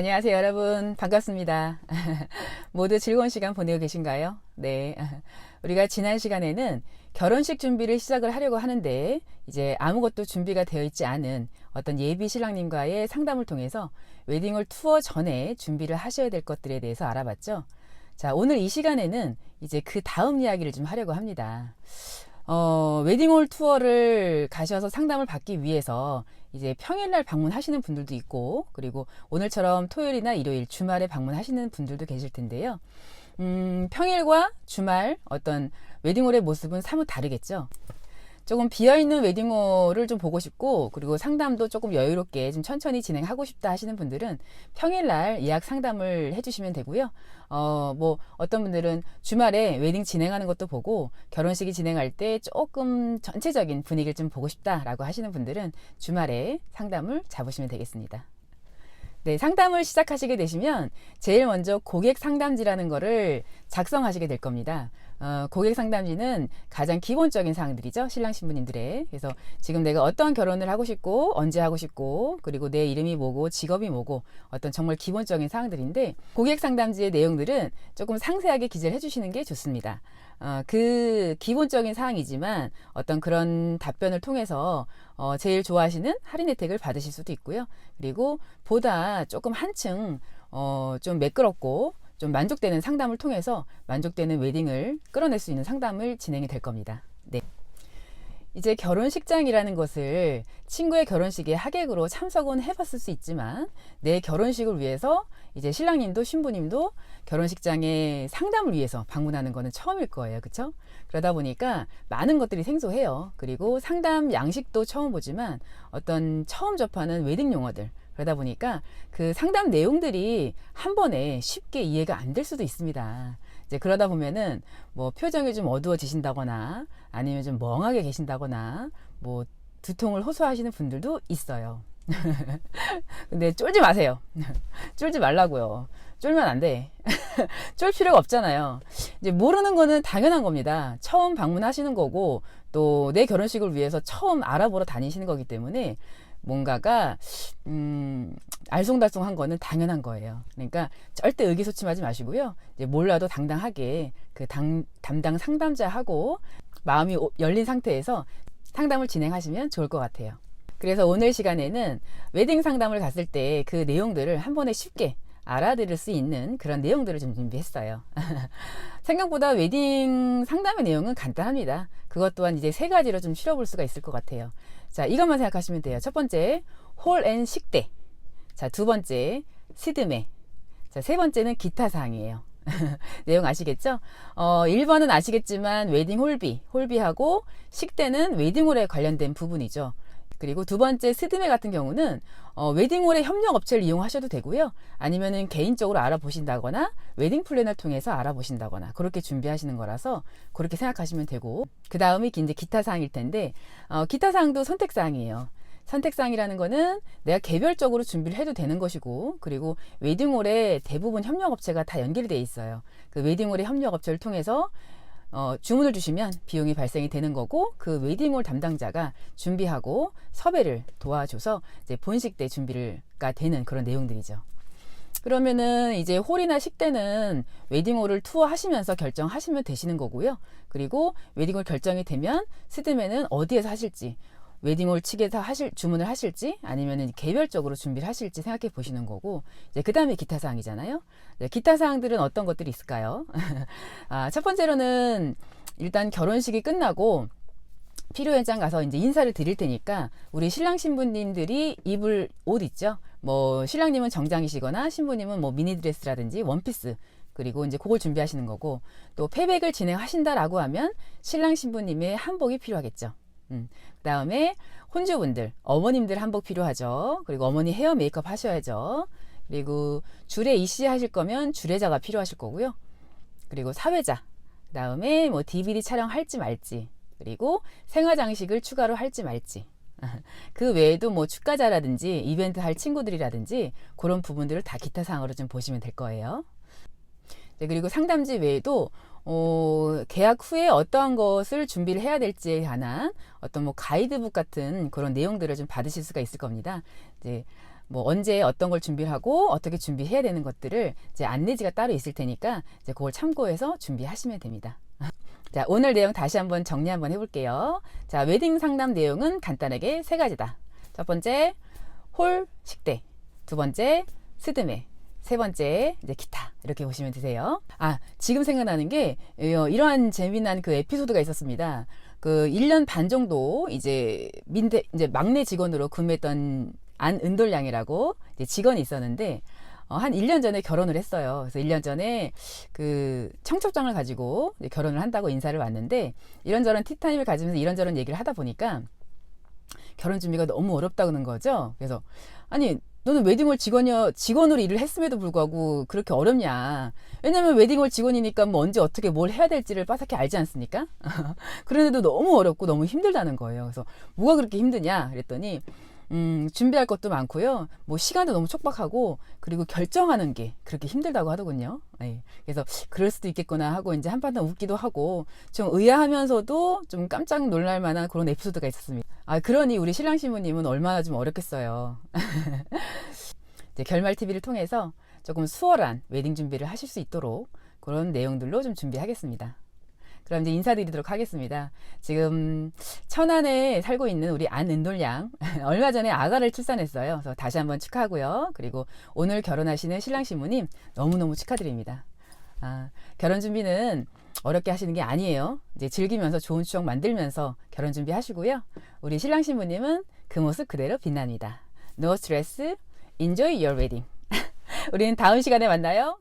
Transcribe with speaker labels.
Speaker 1: 안녕하세요, 여러분. 반갑습니다. 모두 즐거운 시간 보내고 계신가요? 네. 우리가 지난 시간에는 결혼식 준비를 시작을 하려고 하는데, 이제 아무것도 준비가 되어 있지 않은 어떤 예비 신랑님과의 상담을 통해서 웨딩홀 투어 전에 준비를 하셔야 될 것들에 대해서 알아봤죠. 자, 오늘 이 시간에는 이제 그 다음 이야기를 좀 하려고 합니다. 웨딩홀 투어를 가셔서 상담을 받기 위해서 이제 평일날 방문하시는 분들도 있고, 그리고 오늘처럼 토요일이나 일요일, 주말에 방문하시는 분들도 계실 텐데요. 평일과 주말 어떤 웨딩홀의 모습은 사뭇 다르겠죠. 조금 비어있는 웨딩홀을 좀 보고 싶고, 그리고 상담도 조금 여유롭게 좀 천천히 진행하고 싶다 하시는 분들은 평일날 예약 상담을 해주시면 되고요. 어떤 분들은 주말에 웨딩 진행하는 것도 보고 결혼식이 진행할 때 조금 전체적인 분위기를 좀 보고 싶다라고 하시는 분들은 주말에 상담을 잡으시면 되겠습니다. 네, 상담을 시작하시게 되시면 제일 먼저 고객 상담지라는 거를 작성하시게 될 겁니다. 고객 상담지는 가장 기본적인 사항들이죠. 신랑 신부님들의. 그래서 지금 내가 어떤 결혼을 하고 싶고, 언제 하고 싶고, 그리고 내 이름이 뭐고, 직업이 뭐고, 어떤 정말 기본적인 사항들인데, 고객 상담지의 내용들은 조금 상세하게 기재를 해주시는 게 좋습니다. 그 기본적인 사항이지만 어떤 그런 답변을 통해서 제일 좋아하시는 할인 혜택을 받으실 수도 있고요. 그리고 보다 조금 한층 좀 매끄럽고 좀 만족되는 상담을 통해서 만족되는 웨딩을 끌어낼 수 있는 상담을 진행이 될 겁니다. 네. 이제 결혼식장이라는 것을 친구의 결혼식에 하객으로 참석은 해봤을 수 있지만 내 결혼식을 위해서 이제 신랑님도 신부님도 결혼식장에 상담을 위해서 방문하는 거는 처음일 거예요. 그쵸? 그러다 보니까 많은 것들이 생소해요. 그리고 상담 양식도 처음 보지만 어떤 처음 접하는 웨딩 용어들, 그러다 보니까 그 상담 내용들이 한 번에 쉽게 이해가 안 될 수도 있습니다. 이제 그러다 보면은 뭐 표정이 좀 어두워지신다거나 아니면 좀 멍하게 계신다거나 뭐 두통을 호소하시는 분들도 있어요. 근데 쫄지 마세요. 쫄지 말라고요. 쫄면 안 돼. 쫄 필요가 없잖아요. 이제 모르는 거는 당연한 겁니다. 처음 방문하시는 거고 또 내 결혼식을 위해서 처음 알아보러 다니시는 거기 때문에 뭔가가 알쏭달쏭한 거는 당연한 거예요. 그러니까 절대 의기소침하지 마시고요. 이제 몰라도 당당하게 그 담당 상담자하고 마음이 열린 상태에서 상담을 진행하시면 좋을 것 같아요. 그래서 오늘 시간에는 웨딩 상담을 갔을 때 그 내용들을 한 번에 쉽게 알아들을 수 있는 그런 내용들을 좀 준비했어요. 생각보다 웨딩 상담의 내용은 간단합니다. 그것 또한 이제 세 가지로 좀 실어볼 수가 있을 것 같아요. 자, 이것만 생각하시면 돼요. 첫 번째, 홀 앤 식대. 자, 두 번째, 스드메. 자, 세 번째는 기타 사항이에요. 내용 아시겠죠? 1번은 아시겠지만 웨딩 홀비하고 식대는 웨딩홀에 관련된 부분이죠. 그리고 두 번째 스드메 같은 경우는 웨딩홀의 협력업체를 이용하셔도 되고요. 아니면은 개인적으로 알아보신다거나 웨딩 플래너를 통해서 알아보신다거나 그렇게 준비하시는 거라서 그렇게 생각하시면 되고, 그 다음이 이제 기타 사항일 텐데 기타 사항도 선택 사항이에요. 선택사항이라는 거는 내가 개별적으로 준비를 해도 되는 것이고, 그리고 웨딩홀에 대부분 협력업체가 다 연결이 돼 있어요. 그 웨딩홀의 협력업체를 통해서 주문을 주시면 비용이 발생이 되는 거고, 그 웨딩홀 담당자가 준비하고 섭외를 도와줘서 이제 본식 때 준비가 되는 그런 내용들이죠. 그러면은 이제 홀이나 식대는 웨딩홀을 투어하시면서 결정하시면 되시는 거고요. 그리고 웨딩홀 결정이 되면 스드메는 어디에서 하실지, 웨딩홀 측에서 주문을 하실지 아니면은 개별적으로 준비를 하실지 생각해 보시는 거고, 이제 그 다음에 기타 사항이잖아요. 기타 사항들은 어떤 것들이 있을까요? 첫 번째로는 일단 결혼식이 끝나고 피로 현장 가서 이제 인사를 드릴 테니까 우리 신랑 신부님들이 입을 옷 있죠. 뭐 신랑님은 정장이시거나 신부님은 뭐 미니드레스라든지 원피스, 그리고 이제 그걸 준비하시는 거고, 또 패백을 진행하신다라고 하면 신랑 신부님의 한복이 필요하겠죠. 그 다음에 혼주분들, 어머님들 한복 필요하죠. 그리고 어머니 헤어 메이크업 하셔야죠. 그리고 주례 이씨 하실 거면 주례자가 필요하실 거고요. 그리고 사회자, 그 다음에 뭐 DVD 촬영할지 말지, 그리고 생화장식을 추가로 할지 말지, 그 외에도 뭐 축가자라든지 이벤트 할 친구들이라든지 그런 부분들을 다 기타 사항으로 좀 보시면 될 거예요. 네, 그리고 상담지 외에도 계약 후에 어떠한 것을 준비를 해야 될지에 관한 어떤 뭐 가이드북 같은 그런 내용들을 좀 받으실 수가 있을 겁니다. 이제 뭐 언제 어떤 걸 준비를 하고 어떻게 준비해야 되는 것들을 이제 안내지가 따로 있을 테니까 이제 그걸 참고해서 준비하시면 됩니다. 자, 오늘 내용 다시 한번 정리 한번 해볼게요. 자, 웨딩 상담 내용은 간단하게 세 가지다. 첫 번째, 홀 식대. 두 번째, 스드메. 세 번째, 이제 기타. 이렇게 보시면 되세요. 아, 지금 생각나는 게, 이러한 재미난 그 에피소드가 있었습니다. 그 1년 반 정도 이제 이제 막내 직원으로 근무했던 안은돌양이라고 이제 직원이 있었는데, 한 1년 전에 결혼을 했어요. 그래서 1년 전에 그 청첩장을 가지고 이제 결혼을 한다고 인사를 왔는데, 이런저런 티타임을 가지면서 이런저런 얘기를 하다 보니까 결혼 준비가 너무 어렵다는 거죠. 그래서 아니 너는 웨딩홀 직원으로 일을 했음에도 불구하고 그렇게 어렵냐. 왜냐면 웨딩홀 직원이니까 뭐 언제 어떻게 뭘 해야 될지를 빠삭히 알지 않습니까? 그런데도 너무 어렵고 너무 힘들다는 거예요. 그래서 뭐가 그렇게 힘드냐 그랬더니 준비할 것도 많고요. 뭐 시간도 너무 촉박하고 그리고 결정하는 게 그렇게 힘들다고 하더군요. 네. 그래서 그럴 수도 있겠구나 하고 이제 한바탕 웃기도 하고 좀 의아하면서도 좀 깜짝 놀랄 만한 그런 에피소드가 있었습니다. 아, 그러니 우리 신랑 신부님은 얼마나 좀 어렵겠어요. 이제 결말 TV를 통해서 조금 수월한 웨딩 준비를 하실 수 있도록 그런 내용들로 좀 준비하겠습니다. 그럼 이제 인사드리도록 하겠습니다. 지금 천안에 살고 있는 우리 안은돌양 얼마 전에 아가를 출산했어요. 그래서 다시 한번 축하하고요. 그리고 오늘 결혼하시는 신랑 신부님 너무너무 축하드립니다. 아, 결혼 준비는 어렵게 하시는 게 아니에요. 이제 즐기면서 좋은 추억 만들면서 결혼 준비하시고요. 우리 신랑 신부님은 그 모습 그대로 빛납니다. No stress, enjoy your wedding. 우리는 다음 시간에 만나요.